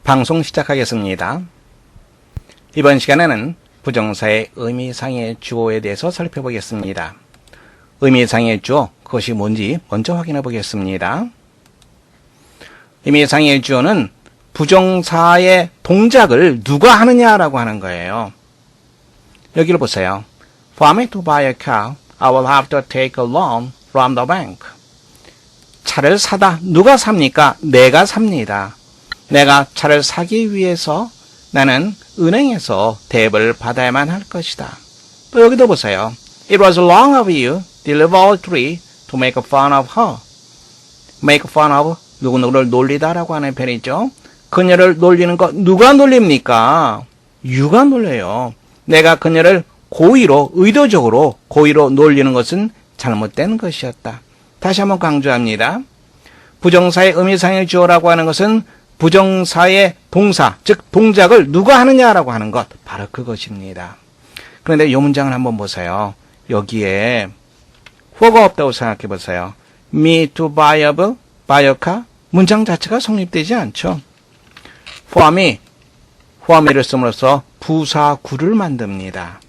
방송 시작하겠습니다. 이번 시간에는 부정사의 의미상의 주어에 대해서 살펴보겠습니다. 의미상의 주어, 그것이 뭔지 먼저 확인해 보겠습니다. 의미상의 주어는 부정사의 동작을 누가 하느냐라고 하는 거예요. 여기를 보세요. For me to buy a car, I will have to take a loan from the bank. 차를 사다. 누가 삽니까? 내가 삽니다. 내가 차를 사기 위해서 나는 은행에서 대부를 받아야만 할 것이다. 또 여기도 보세요. It was wrong of you, deliberately, to make fun of her. make fun of 누구누구를 놀리다라고 하는 편이죠. 그녀를 놀리는 거 누가 놀립니까? you가 놀려요. 내가 그녀를 고의로, 의도적으로 고의로 놀리는 것은 잘못된 것이었다. 다시 한번 강조합니다. 부정사의 의미상의 주어라고 하는 것은 부정사의 동사, 즉 동작을 누가 하느냐라고 하는 것, 바로 그것입니다. 그런데 이 문장을 한번 보세요. 여기에 who가 없다고 생각해 보세요. me to buy a car? 문장 자체가 성립되지 않죠. for me를 씀으로써 부사구를 만듭니다.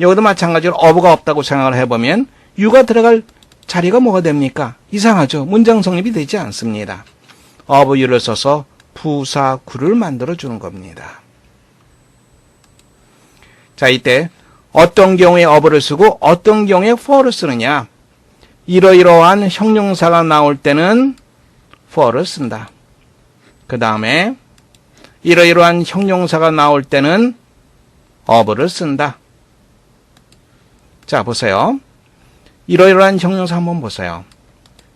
여기도 마찬가지로 of가 없다고 생각을 해보면 you가 들어갈 자리가 뭐가 됩니까? 이상하죠. 문장 성립이 되지 않습니다. of you를 써서 부사구를 만들어주는 겁니다. 자, 이때 어떤 경우에 of를 쓰고 어떤 경우에 for를 쓰느냐. 이러이러한 형용사가 나올 때는 for를 쓴다. 그 다음에 이러이러한 형용사가 나올 때는 of를 쓴다. 자, 보세요. 이러이러한 형용사 한번 보세요.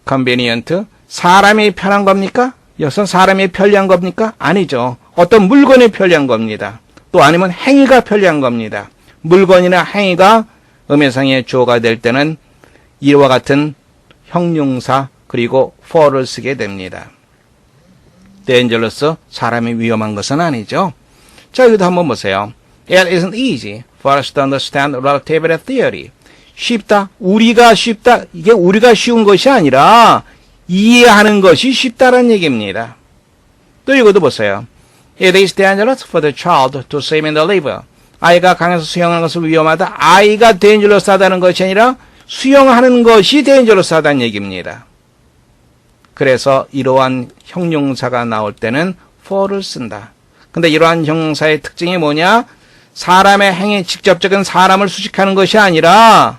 convenient, 사람이 편한 겁니까? 여기서 사람이 편리한 겁니까? 아니죠. 어떤 물건이 편리한 겁니다. 또 아니면 행위가 편리한 겁니다. 물건이나 행위가 의미상의 주어가 될 때는 이와 같은 형용사 그리고 for를 쓰게 됩니다. dangerous, 사람이 위험한 것은 아니죠. 자, 여기도 한번 보세요. It isn't easy for us to understand relativity theory. 쉽다. 우리가 쉽다. 이게 우리가 쉬운 것이 아니라 이해하는 것이 쉽다는 얘기입니다. 또 이것도 보세요. It is dangerous for the child to swim in the river. 아이가 강에서 수영하는 것은 위험하다. 아이가 dangerous하다는 것이 아니라 수영하는 것이 dangerous하다는 얘기입니다. 그래서 이러한 형용사가 나올 때는 for를 쓴다. 근데 이러한 형용사의 특징이 뭐냐? 사람의 행위, 직접적인 사람을 수식하는 것이 아니라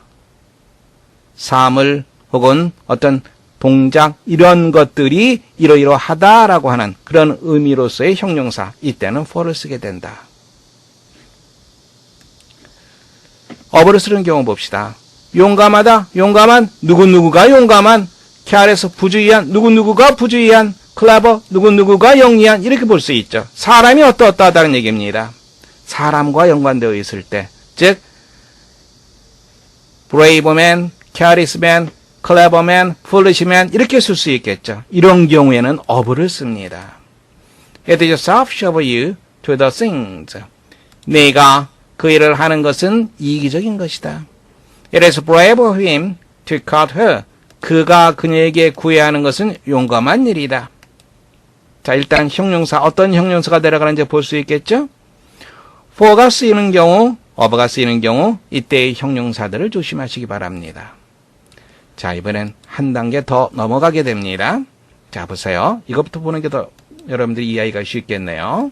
사물 혹은 어떤 동작 이런 것들이 이러이러하다라고 하는 그런 의미로서의 형용사, 이때는 for를 쓰게 된다. of를 쓰는 경우 봅시다. 용감하다, 용감한, 누구누구가 용감한, careless, 부주의한, 누구누구가 부주의한, clever, 누구누구가 영리한, 이렇게 볼 수 있죠. 사람이 어떠하다는 얘기입니다. 사람과 연관되어 있을 때, 즉 brave man, careless man, clever man, foolish man 이렇게 쓸 수 있겠죠. 이런 경우에는 of를 씁니다. It is selfish of you to do things. 네가 그 일을 하는 것은 이기적인 것이다. It is brave of him to cut her. 그가 그녀에게 구해야 하는 것은 용감한 일이다. 자, 일단 형용사, 어떤 형용사가 들어가는지 볼 수 있겠죠? for가 쓰이는 경우, of가 쓰이는 경우 이때의 형용사들을 조심하시기 바랍니다. 자, 이번엔 한 단계 더 넘어가게 됩니다. 자, 보세요. 이것부터 보는 게 더 여러분들이 이해하기가 쉽겠네요.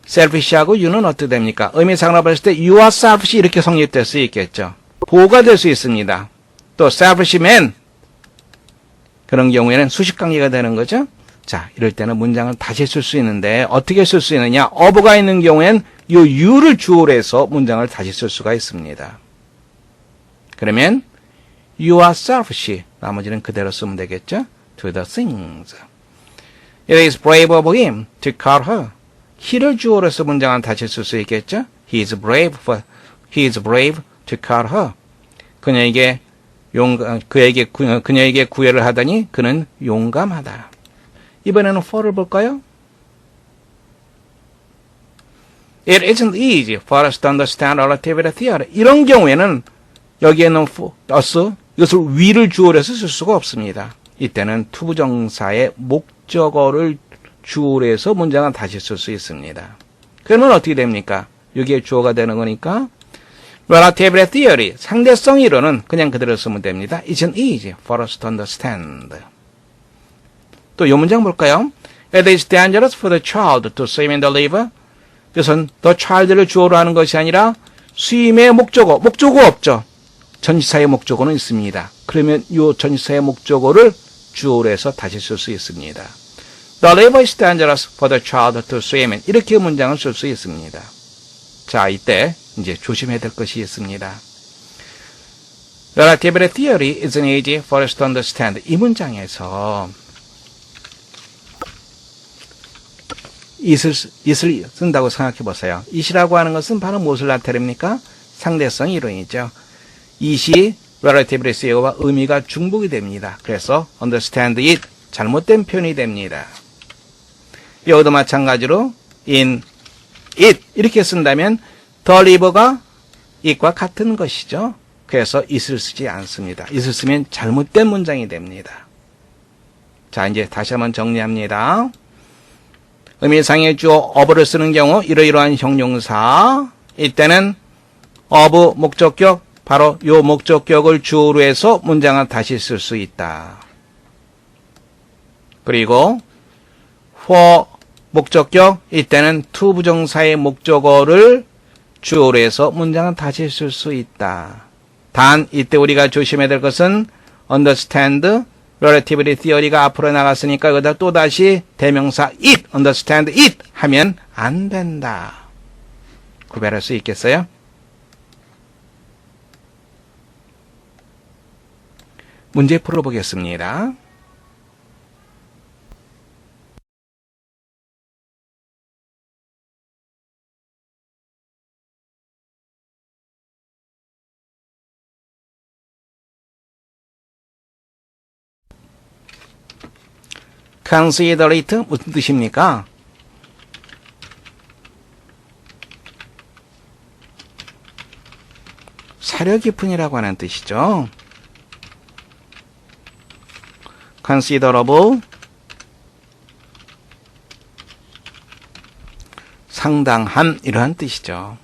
selfish하고 you는 어떻게 됩니까? 의미상으로 봤을 때 you are selfish 이렇게 성립될 수 있겠죠. 보호가 될 수 있습니다. 또 selfish man 그런 경우에는 수식관계가 되는 거죠. 자, 이럴 때는 문장을 다시 쓸 수 있는데 어떻게 쓸 수 있느냐? of가 있는 경우엔 이 you를 주어로 해서 문장을 다시 쓸 수가 있습니다. 그러면 you are selfish. 나머지는 그대로 쓰면 되겠죠. to the things. It is brave of him to call her. he를 주어로 해서 문장은 다시 쓸 수 있겠죠. He is brave to call her. 그녀에게 구애를 하다니 그는 용감하다. 이번에는 for를 볼까요? It isn't easy for us to understand relativity theory. 이런 경우에는 여기에는 us, 이것을 we를 주어로 해서 쓸 수가 없습니다. 이때는 투부정사의 목적어를 주어로 해서 문장은 다시 쓸 수 있습니다. 그러면 어떻게 됩니까? 여기에 주어가 되는 거니까 relative theory, 상대성 이론은 그냥 그대로 쓰면 됩니다. It's easy for us to understand. 또 이 문장 볼까요? It is dangerous for the child to swim in the river. 이것은 the child를 주어로 하는 것이 아니라 swim의 목적어 없죠. 전치사의 목적어는 있습니다. 그러면 이 전치사의 목적어를 주어로 해서 다시 쓸 수 있습니다. The river is dangerous for the child to swim in. 이렇게 문장을 쓸 수 있습니다. 자, 이때 이제 조심해야 될 것이 있습니다. Relativity theory isn't easy for us to understand. 이 문장에서 it을 쓴다고 생각해 보세요. it이라고 하는 것은 바로 무엇을 나타냅니까? 상대성 이론이죠. it이 relativity theory와 의미가 중복이 됩니다. 그래서 understand it 잘못된 표현이 됩니다. 여기도 마찬가지로 in it 이렇게 쓴다면 the river가 it과 같은 것이죠. 그래서 it을 쓰지 않습니다. it을 쓰면 잘못된 문장이 됩니다. 자, 이제 다시 한번 정리합니다. 의미상의 주어 of를 쓰는 경우 이러이러한 형용사 이때는 of 목적격 바로 요 목적격을 주어로 해서 문장을 다시 쓸 수 있다. 그리고 for 목적격 이때는 to 부정사의 목적어를 주어로 해서 문장을 다시 쓸 수 있다. 단 이때 우리가 조심해야 될 것은 understand relativity theory가 앞으로 나갔으니까 여기다 또다시 대명사 it, understand it 하면 안 된다. 구별할 수 있겠어요? 문제 풀어보겠습니다. considerate 무슨 뜻입니까? 사려 깊은이라고 하는 뜻이죠. considerable 상당한 이러한 뜻이죠.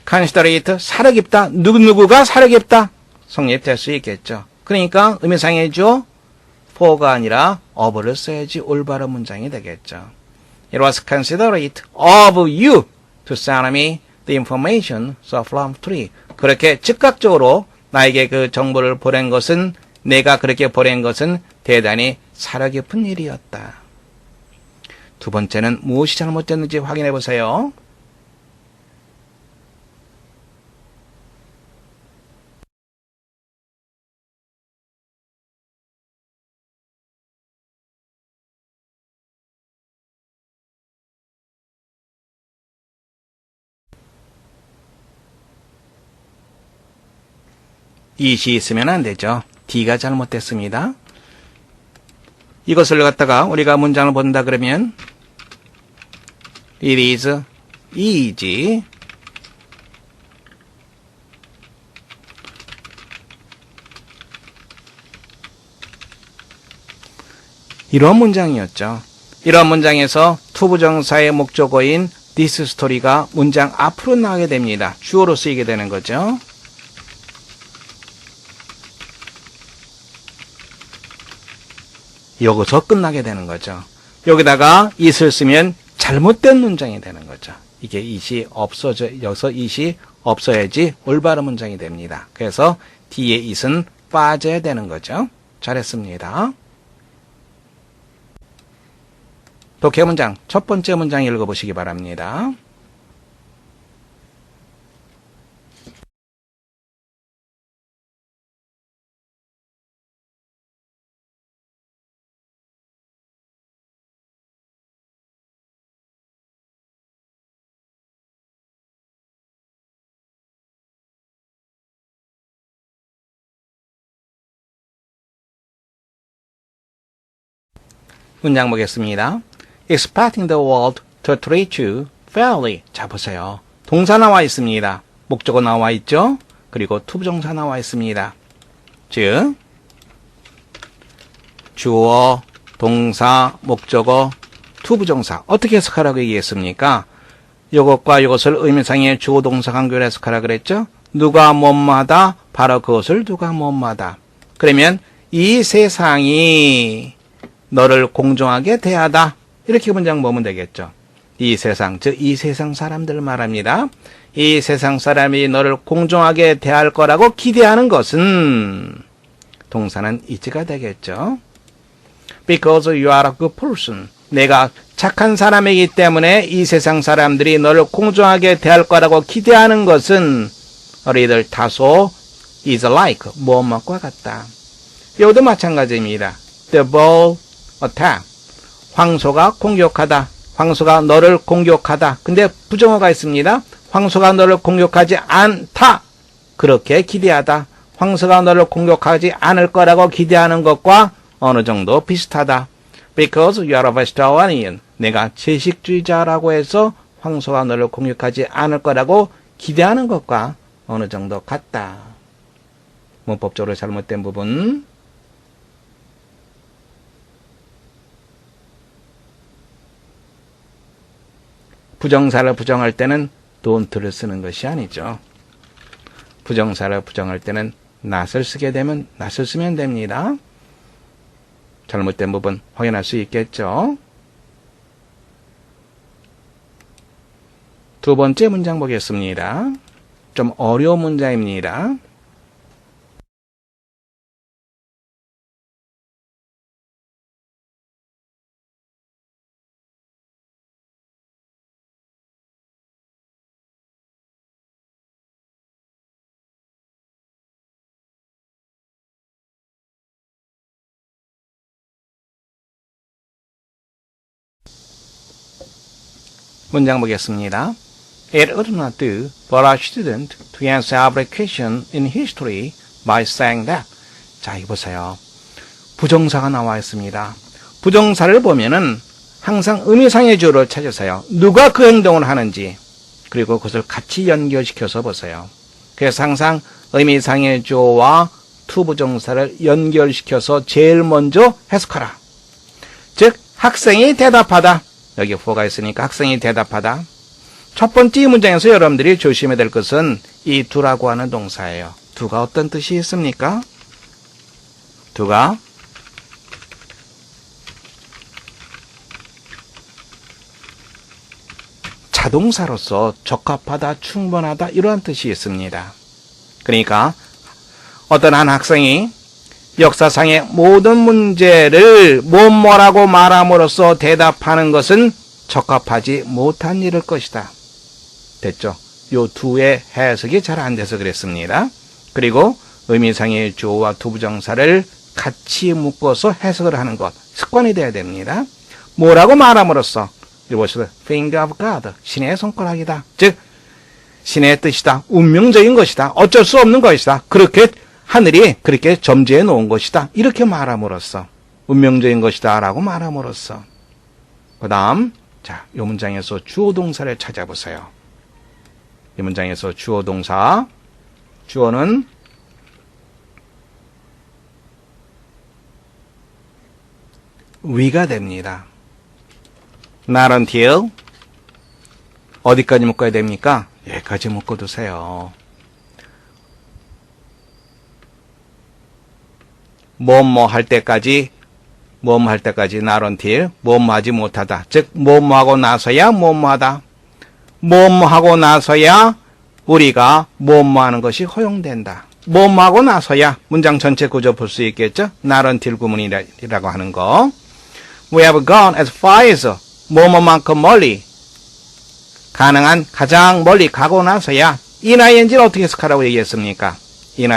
considerate 사려 깊다. 누구누구가 사려 깊다. 성립될 수 있겠죠. 그러니까 의미상의 주어 for가 아니라 of를 써야지 올바른 문장이 되겠죠. It was considerate of you to send me the information so from 3. 그렇게 즉각적으로 나에게 그 정보를 보낸 것은 내가 그렇게 보낸 것은 대단히 사려 깊은 일이었다. 두 번째는 무엇이 잘못됐는지 확인해 보세요. it이 있으면 안 되죠. D가 잘못됐습니다. 이것을 갖다가 우리가 문장을 본다 그러면 It is easy 이런 문장이었죠. 이런 문장에서 투부정사의 목적어인 this story가 문장 앞으로 나가게 됩니다. 주어로 쓰이게 되는 거죠. 여기서 끝나게 되는 거죠. 여기다가 it을 쓰면 잘못된 문장이 되는 거죠. 이게 it이 여기서 it이 없어야지 올바른 문장이 됩니다. 그래서 뒤에 it은 빠져야 되는 거죠. 잘했습니다. 독해 문장 첫 번째 문장 읽어보시기 바랍니다. 문장 보겠습니다. Expecting the world to treat you fairly. 자, 보세요. 동사 나와 있습니다. 목적어 나와 있죠? 그리고 투부정사 나와 있습니다. 즉, 주어, 동사, 목적어 투부정사 어떻게 해석하라고 얘기했습니까? 이것과 이것을 의미상의 주어 동사 관계로 해석하라 그랬죠? 누가 뭐뭐하다? 바로 그것을 누가 뭐뭐하다. 그러면 이 세상이 너를 공정하게 대하다. 이렇게 문장 보면 되겠죠. 이 세상, 즉 이 세상 사람들 말합니다. 이 세상 사람이 너를 공정하게 대할 거라고 기대하는 것은 동사는 is가 되겠죠. Because you are a good person. 내가 착한 사람이기 때문에 이 세상 사람들이 너를 공정하게 대할 거라고 기대하는 것은 우리들 다소 is like 무엇과 같다. 이것도 마찬가지입니다. The bull attack. 황소가 공격하다. 황소가 너를 공격하다. 근데 부정어가 있습니다. 황소가 너를 공격하지 않다. 그렇게 기대하다. 황소가 너를 공격하지 않을 거라고 기대하는 것과 어느 정도 비슷하다. Because you are a vegetarian. 내가 채식주의자라고 해서 황소가 너를 공격하지 않을 거라고 기대하는 것과 어느 정도 같다. 문법적으로 잘못된 부분. 부정사를 부정할 때는 don't를 쓰는 것이 아니죠. 부정사를 부정할 때는 not을 쓰게 되면 not을 쓰면 됩니다. 잘못된 부분 확인할 수 있겠죠. 두 번째 문장 보겠습니다. 좀 어려운 문장입니다. 문장 보겠습니다. It would not do for a student to answer every question in history by saying that. 자, 이거 보세요. 부정사가 나와 있습니다. 부정사를 보면은 항상 의미상의 주어를 찾으세요. 누가 그 행동을 하는지, 그리고 그것을 같이 연결시켜서 보세요. 그래서 항상 의미상의 주어와 투부정사를 연결시켜서 제일 먼저 해석하라. 즉, 학생이 대답하다. 여기 for가 있으니까 학생이 대답하다. 첫 번째 문장에서 여러분들이 조심해야 될 것은 이 두라고 하는 동사예요. 두가 어떤 뜻이 있습니까? 두가 자동사로서 적합하다, 충분하다 이러한 뜻이 있습니다. 그러니까 어떤 한 학생이 역사상의 모든 문제를 뭐라고 말함으로써 대답하는 것은 적합하지 못한 일일 것이다. 됐죠? 요 두의 해석이 잘 안 돼서 그랬습니다. 그리고 의미상의 주어와 투부정사를 같이 묶어서 해석을 하는 것, 습관이 돼야 됩니다. 뭐라고 말함으로써, 이것은 finger of God, 신의 손가락이다. 즉, 신의 뜻이다. 운명적인 것이다. 어쩔 수 없는 것이다. 그렇게 하늘이 그렇게 점지해 놓은 것이다. 이렇게 말함으로써 운명적인 것이다 라고 말함으로써 그 다음 자, 이 문장에서 주어 동사를 찾아보세요. 이 문장에서 주어 동사 주어는 we가 됩니다. Not until 어디까지 묶어야 됩니까? 여기까지 묶어두세요. 뭐뭐 할 때까지 not until 뭐뭐 하지 못하다. 즉 뭐뭐 하고 나서야 뭐뭐 하다. 뭐뭐 하고 나서야 우리가 뭐뭐 하는 것이 허용된다. 뭐뭐 하고 나서야 문장 전체 구조 볼 수 있겠죠? not until 구문이라고 하는 거. We have gone as far as 뭐뭐만큼 멀리 가능한 가장 멀리 가고 나서야 ing를 어떻게 해석하라고 얘기했습니까? ing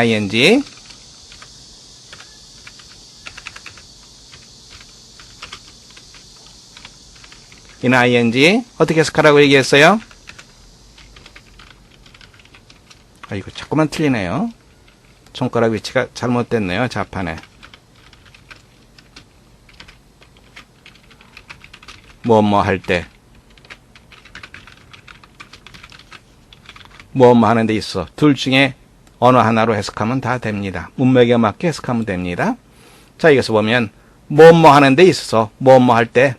ing 어떻게 해석하라고 얘기했어요? 아, 이거 자꾸만 틀리네요. 손가락 위치가 잘못됐네요. 자판에. 뭐뭐 할 때. 뭐뭐 하는 데 있어. 둘 중에 어느 하나로 해석하면 다 됩니다. 문맥에 맞게 해석하면 됩니다. 자, 여기서 보면 뭐뭐 하는 데 있어서 뭐뭐 할 때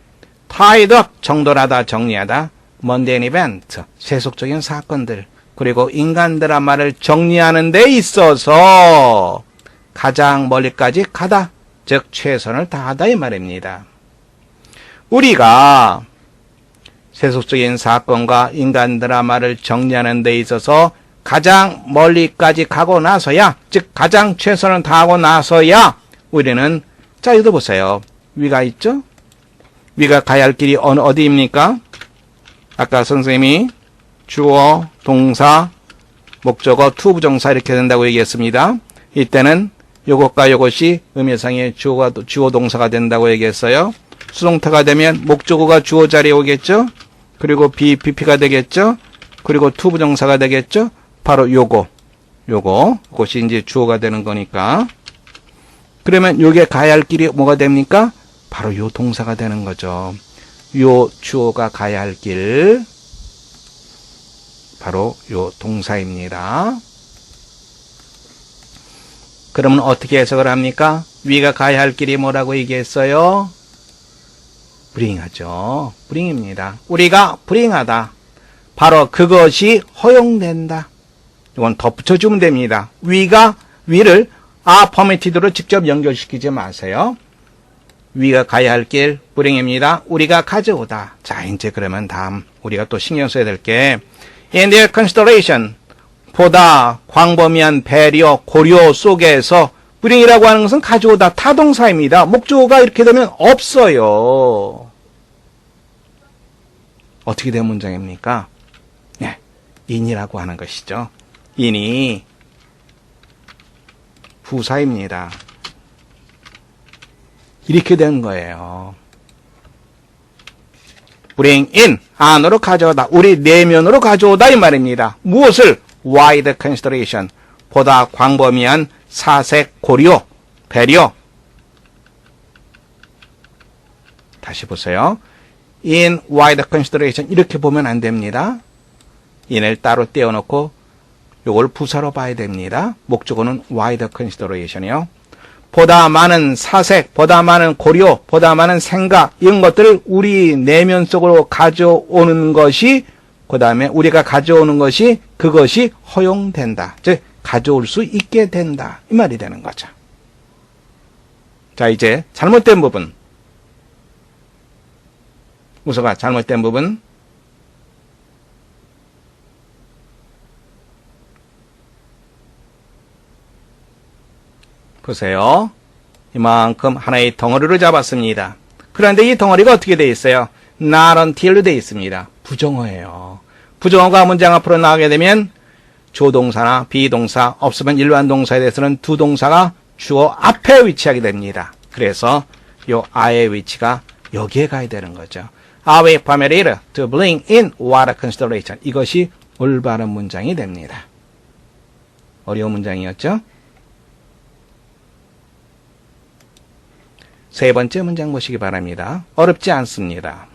tied up, 정돌하다, 정리하다, mundane event, 세속적인 사건들, 그리고 인간 드라마를 정리하는 데 있어서 가장 멀리까지 가다, 즉 최선을 다하다 이 말입니다. 우리가 세속적인 사건과 인간 드라마를 정리하는 데 있어서 가장 멀리까지 가고 나서야, 즉 가장 최선을 다하고 나서야 우리는, 자 이거 보세요. 위가 있죠? 위가 가야 할 길이 어디입니까? 아까 선생님이 주어, 동사, 목적어, 투부정사 이렇게 된다고 얘기했습니다. 이때는 요것과 요것이 의미상의 주어 동사가 된다고 얘기했어요. 수동태가 되면 목적어가 주어 자리에 오겠죠? 그리고 BP가 되겠죠? 그리고 투부정사가 되겠죠? 바로 요것이 이제 주어가 되는 거니까. 그러면 요게 가야 할 길이 뭐가 됩니까? 바로 요 동사가 되는 거죠. 요 주어가 가야 할 길, 바로 요 동사입니다. 그러면 어떻게 해석을 합니까? 위가 가야 할 길이 뭐라고 얘기했어요? bring하죠. bring입니다. 우리가 bring하다. 바로 그것이 허용된다. 이건 덧붙여주면 됩니다. 위를 permitted로 직접 연결시키지 마세요. 위가 가야 할 길, bring입니다. 우리가 가져오다. 자, 이제 그러면 다음 우리가 또 신경 써야 될 게 in their consideration, 보다, 광범위한 배려, 고려 속에서 bring이라고 하는 것은 가져오다, 타동사입니다. 목적어가 이렇게 되면 없어요. 어떻게 된 문장입니까? 네, in이라고 하는 것이죠. in이 부사입니다. 이렇게 된 거예요. bring in, 안으로 가져오다, 우리 내면으로 가져오다 이 말입니다. 무엇을? wide consideration, 보다 광범위한 사색, 고려, 배려. 다시 보세요. in wide consideration 이렇게 보면 안 됩니다. in을 따로 떼어놓고 요걸 부사로 봐야 됩니다. 목적어는 wide consideration이요. 보다 많은 사색, 보다 많은 고려, 보다 많은 생각, 이런 것들을 우리 내면 속으로 가져오는 것이, 그 다음에 우리가 가져오는 것이, 그것이 허용된다. 즉, 가져올 수 있게 된다. 이 말이 되는 거죠. 자, 이제 잘못된 부분. 우서가 잘못된 부분. 보세요. 이만큼 하나의 덩어리를 잡았습니다. 그런데 이 덩어리가 어떻게 되어 있어요? not until로 되어 있습니다. 부정어예요. 부정어가 문장 앞으로 나가게 되면 조동사나 비동사, 없으면 일반 동사에 대해서는 두 동사가 주어 앞에 위치하게 됩니다. 그래서 요 I의 위치가 여기에 가야 되는 거죠. I will permit to bring in water consideration. 이것이 올바른 문장이 됩니다. 어려운 문장이었죠? 세 번째 문장 보시기 바랍니다. 어렵지 않습니다.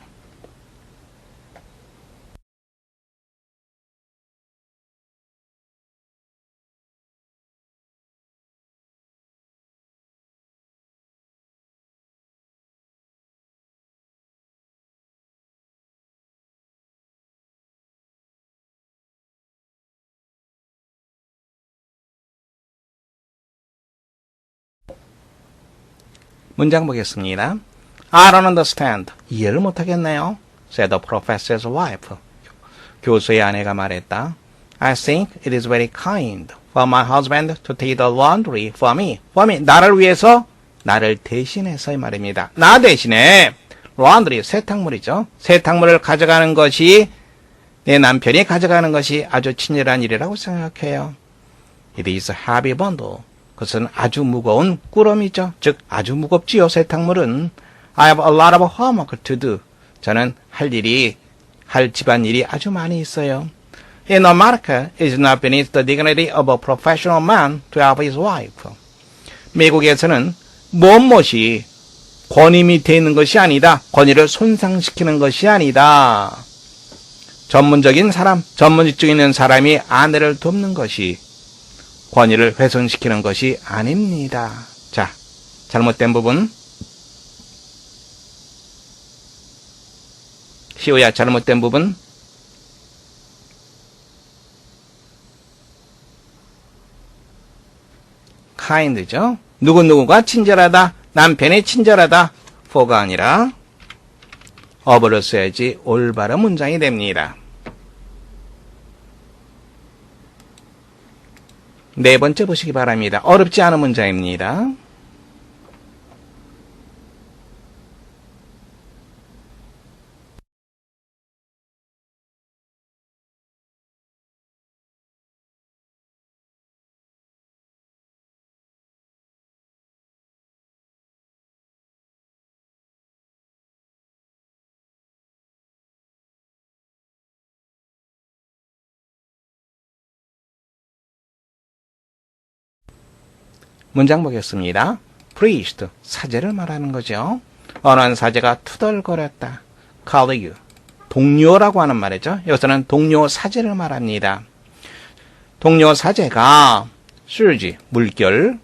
문장 보겠습니다. I don't understand. 이해를 못하겠네요. said the professor's wife. 교수의 아내가 말했다. I think it is very kind for my husband to take the laundry for me. For me. 나를 위해서, 나를 대신해서 이 말입니다. 나 대신에 laundry, 세탁물이죠. 세탁물을 가져가는 것이, 내 남편이 가져가는 것이 아주 친절한 일이라고 생각해요. It is a heavy bundle. 그것은 아주 무거운 꾸러미죠. 즉 아주 무겁지요. 세탁물은. I have a lot of homework to do. 저는 할 집안일이 아주 많이 있어요. In America, it is not beneath the dignity of a professional man to help his wife. 미국에서는 무엇이 권위 밑에 있는 것이 아니다. 권위를 손상시키는 것이 아니다. 전문적인 사람, 전문 직종에 있는 사람이 아내를 돕는 것이 권위를 훼손시키는 것이 아닙니다. 자, 잘못된 부분. 시우야 잘못된 부분. kind죠. 누구누구가 친절하다. 남편이 친절하다. for가 아니라 of를 써야지 올바른 문장이 됩니다. 네 번째 보시기 바랍니다. 어렵지 않은 문장입니다. 문장 보겠습니다. priest, 사제를 말하는 거죠. 어느 한 사제가 투덜거렸다. colleague, 동료라고 하는 말이죠. 여기서는 동료 사제를 말합니다. 동료 사제가 surge, 물결,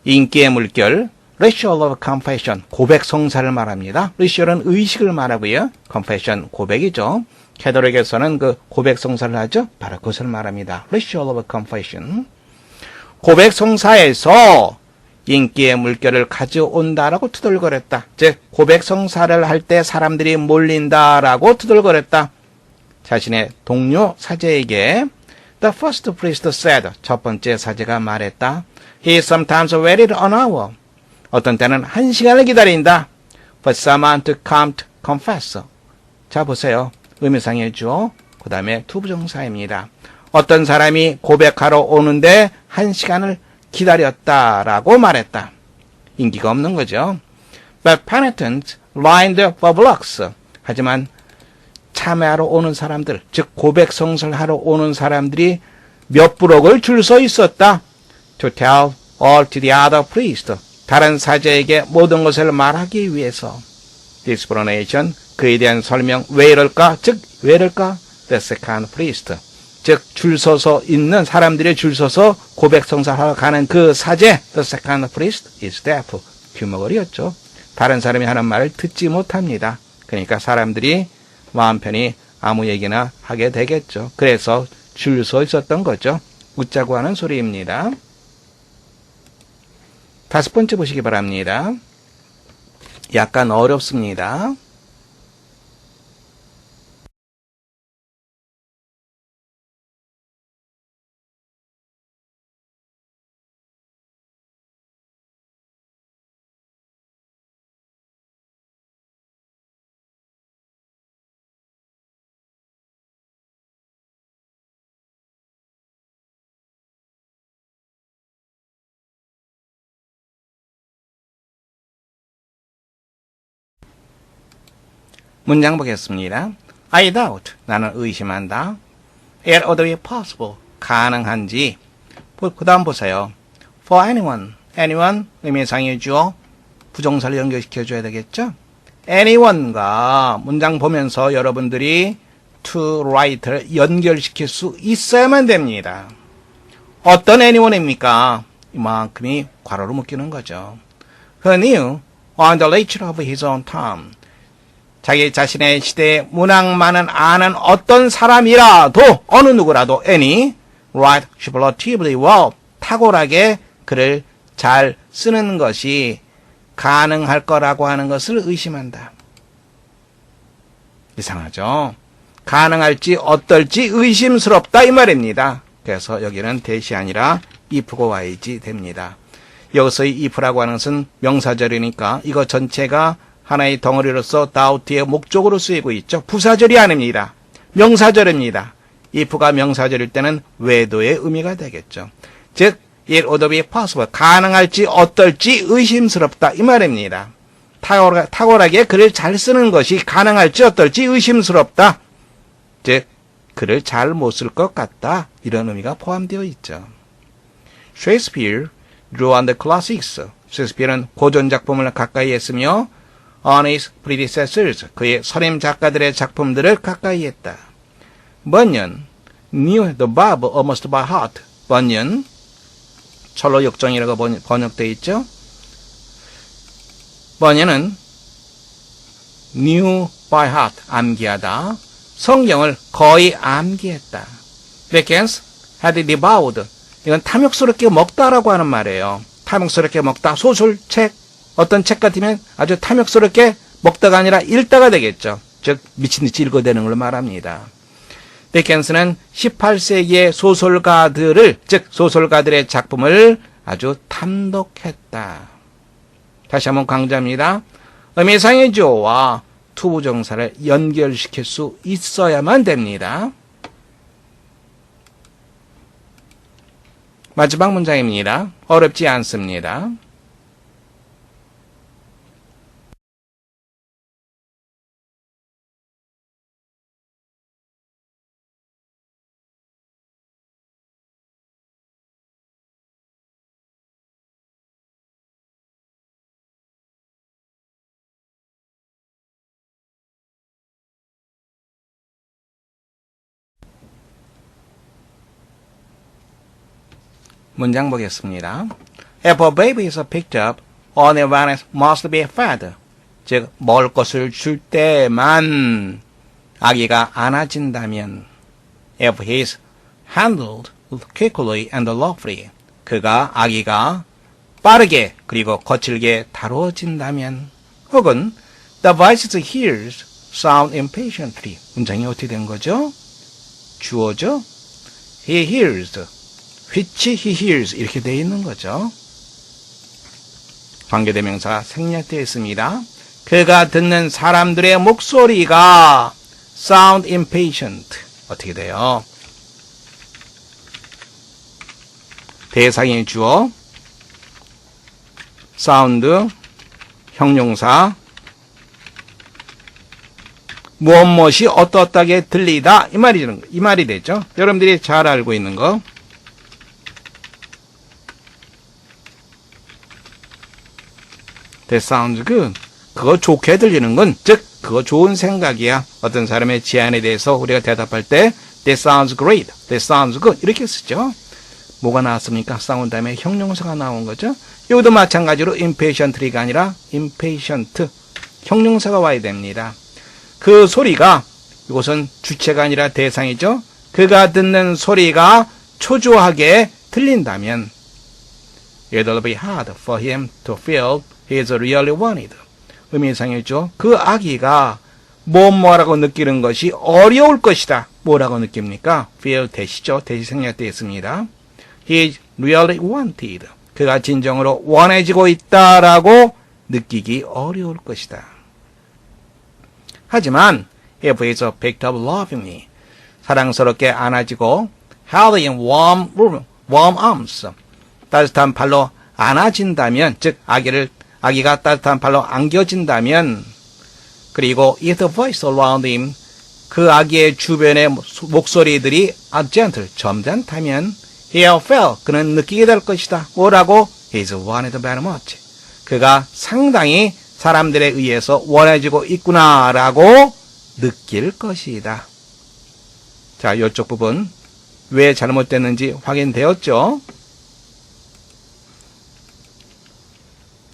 인기의 물결, ritual of confession, 고백 성사를 말합니다. ritual은 의식을 말하고요. confession, 고백이죠. 캐톨릭에서는 그 고백 성사를 하죠. 바로 그것을 말합니다. ritual of confession. 고백 성사에서 인기의 물결을 가져온다라고 투덜거렸다. 즉 고백 성사를 할 때 사람들이 몰린다라고 투덜거렸다. 자신의 동료 사제에게 The first priest said, 첫 번째 사제가 말했다. He sometimes waited an hour. 어떤 때는 1시간을 기다린다. For someone to come to confess. 자 보세요. 의미상의 주어, 그 다음에 투부정사입니다. 어떤 사람이 고백하러 오는데 1시간을 기다렸다라고 말했다. 인기가 없는 거죠. But penitents lined for blocks. 하지만 참회하러 오는 사람들, 즉 고백 성설하러 오는 사람들이 몇 브록을 줄 서 있었다. To tell all to the other priest. 다른 사제에게 모든 것을 말하기 위해서. Explanation, 그에 대한 설명. 왜 이럴까? 즉 왜 이럴까? The second priest. 즉 줄 서서 있는 사람들이 줄 서서 고백 성사하러 가는 그 사제, the second priest is deaf. 귀머거리였죠. 다른 사람이 하는 말을 듣지 못합니다. 그러니까 사람들이 마음 편히 아무 얘기나 하게 되겠죠. 그래서 줄 서 있었던 거죠. 웃자고 하는 소리입니다. 다섯 번째 보시기 바랍니다. 약간 어렵습니다. 문장 보겠습니다. I doubt, 나는 의심한다. It ought to be possible, 가능한지. 그 다음 보세요. For anyone, 의미상의 주어, 부정사를 연결시켜줘야 되겠죠? anyone과 문장 보면서 여러분들이 to write를 연결시킬 수 있어야만 됩니다. 어떤 anyone입니까? 이만큼이 괄호로 묶이는 거죠. Who knew on the nature of his own time. 자기 자신의 시대에 문학만은 아는 어떤 사람이라도, 어느 누구라도, any, write superlatively well, 탁월하게 글을 잘 쓰는 것이 가능할 거라고 하는 것을 의심한다. 이상하죠? 가능할지 어떨지 의심스럽다 이 말입니다. 그래서 여기는 대시 아니라 if가 와야지 됩니다. 여기서의 if라고 하는 것은 명사절이니까 이거 전체가 하나의 덩어리로서 doubt의 목적으로 쓰이고 있죠. 부사절이 아닙니다. 명사절입니다. if가 명사절일 때는 외도의 의미가 되겠죠. 즉 it would be possible, 가능할지 어떨지 의심스럽다 이 말입니다. 탁월하게 글을 잘 쓰는 것이 가능할지 어떨지 의심스럽다. 즉 글을 잘 못 쓸 것 같다 이런 의미가 포함되어 있죠. Shakespeare drew on the classics. 셰익스피어는 고전 작품을 가까이 했으며 on his predecessors, 그의 선임 작가들의 작품들을 가까이 했다. Bunyan knew the Bible almost by heart. Bunyan, 철로 역정이라고 번역되어 있죠. Bunyan은 knew by heart, 암기하다. 성경을 거의 암기했다. Dickens had devoured. 이건 탐욕스럽게 먹다라고 하는 말이에요. 탐욕스럽게 먹다. 소설책, 어떤 책 같으면 아주 탐욕스럽게 먹다가 아니라 읽다가 되겠죠. 즉 미친듯이 읽어대는 걸 말합니다. 디켄스는 18세기의 소설가들을, 즉 소설가들의 작품을 아주 탐독했다. 다시 한번 강조합니다. 의미상의 주어와 투부정사를 연결시킬 수 있어야만 됩니다. 마지막 문장입니다. 어렵지 않습니다. 문장 보겠습니다. If a baby is picked up, only when it must be fed. 즉, 먹을 것을 줄 때만 아기가 안아진다면 if he is handled quickly and lawfully. 아기가 빠르게 그리고 거칠게 다뤄진다면 혹은 the voice hears sound impatiently. 문장이 어떻게 된 거죠? 주어죠? He hears. which he hears 이렇게 되어 있는 거죠. 관계대명사가 생략되어 있습니다. 그가 듣는 사람들의 목소리가 sound impatient 어떻게 돼요? 대상의 주어 sound 형용사 무엇이 어떻게 들리다 이 말이 되죠. 여러분들이 잘 알고 있는 거. That sounds good. 그거 좋게 들리는 건, 즉, 그거 좋은 생각이야. 어떤 사람의 제안에 대해서 우리가 대답할 때, That sounds great. That sounds good. 이렇게 쓰죠. 뭐가 나왔습니까? 싸운 다음에 형용사가 나온 거죠. 여기도 마찬가지로 impatiently가 아니라 impatient. 형용사가 와야 됩니다. 그 소리가, 이것은 주체가 아니라 대상이죠. 그가 듣는 소리가 초조하게 들린다면, It'll be hard for him to feel he's really wanted. 의미상이죠. 그 아기가 뭐라고 느끼는 것이 어려울 것이다. 뭐라고 느낍니까? feel 대시죠. 대시 생략되어 있습니다. He's really wanted. 그가 진정으로 원해지고 있다라고 느끼기 어려울 것이다. 하지만 if he's picked up lovingly, 사랑스럽게 안아지고 held in warm arms, 따뜻한 팔로 안아진다면, 즉 아기가 따뜻한 팔로 안겨진다면, 그리고 if the voice around him, 그 아기의 주변의 목소리들이 are gentle, 점잖다면 he'll feel, 그는 느끼게 될 것이다. 뭐라고? He's wanted very much. 그가 상당히 사람들에 의해서 원해지고 있구나라고 느낄 것이다. 자, 이쪽 부분 왜 잘못됐는지 확인되었죠?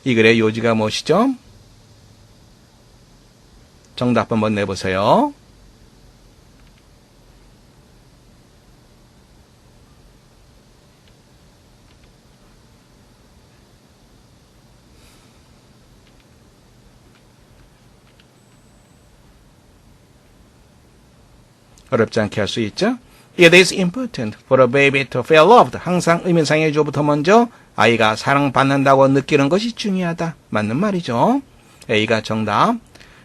이 글의 요지가 무엇이죠? 정답 한번 내보세요. 어렵지 않게 할 수 있죠? It is important for a baby to feel loved. 항상 의미상의 주어부터 먼저 아이가 사랑받는다고 느끼는 것이 중요하다. 맞는 말이죠. A가 정답.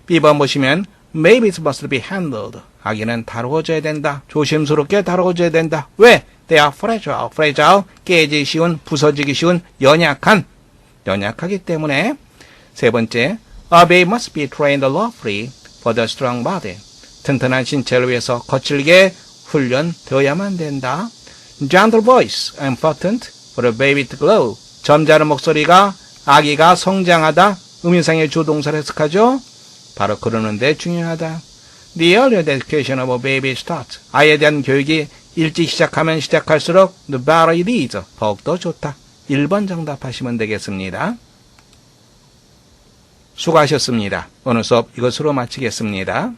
B번 보시면 Babies must be handled. 아기는 다루어져야 된다. 조심스럽게 다루어져야 된다. 왜? They are fragile. fragile. 깨지기 쉬운, 부서지기 쉬운, 연약하기 때문에. 세 번째, A baby must be trained lawfully for the strong body. 튼튼한 신체를 위해서 거칠게 훈련되어야만 된다. Gentle voice, important for a baby to grow. 점잖은 목소리가 아기가 성장하다. 의미상의 주동사를 해석하죠. 바로 그러는데 중요하다. The earlier the education of a baby starts. 아이에 대한 교육이 일찍 시작하면 시작할수록 the better it is. 더욱더 좋다. 1번 정답하시면 되겠습니다. 수고하셨습니다. 오늘 수업 이것으로 마치겠습니다.